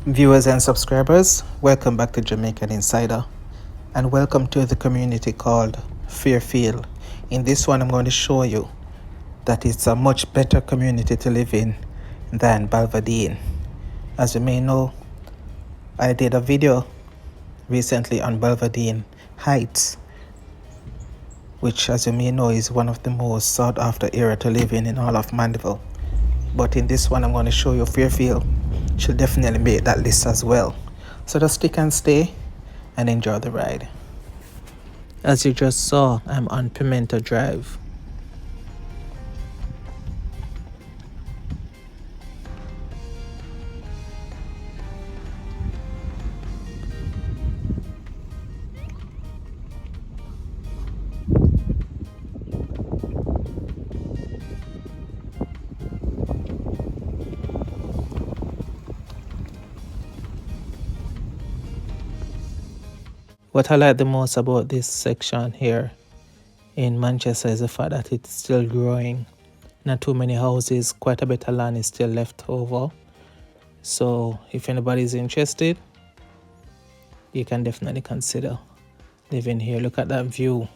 Viewers and subscribers, welcome back to Jamaican Insider and welcome to the community called Fairfield. In this one, I'm going to show you that it's a much better community to live in than Balvadene. As you may know, I did a video recently on Balvadene Heights, which as you may know is one of the most sought after area to live in all of Mandeville. But in this one, I'm going to show you Fairfield should definitely make that list as well. So just stick and stay and enjoy the ride. As you just saw, I'm on Pimento Drive. What I like the most about this section here in Manchester is the fact that it's still growing. Not too many houses, quite a bit of land is still left over. So if anybody's interested, you can definitely consider living here. Look at that view.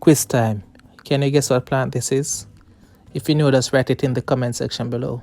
quiz time. Can you guess what plant this is? If you know, just write it in the comment section below.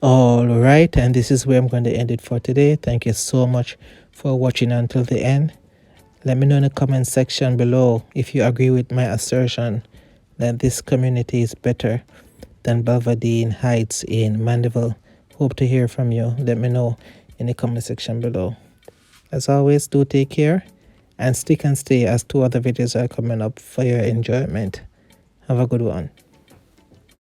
All right, and this is where I'm going to end it for today. Thank you so much for watching until the end. Let me know in the comment section below if you agree with my assertion that this community is better than Balvadene Heights in Mandeville. Hope to hear from you. Let me know in the comment section below. As always, do take care and stick and stay as 2 other videos are coming up for your enjoyment. Have a good one.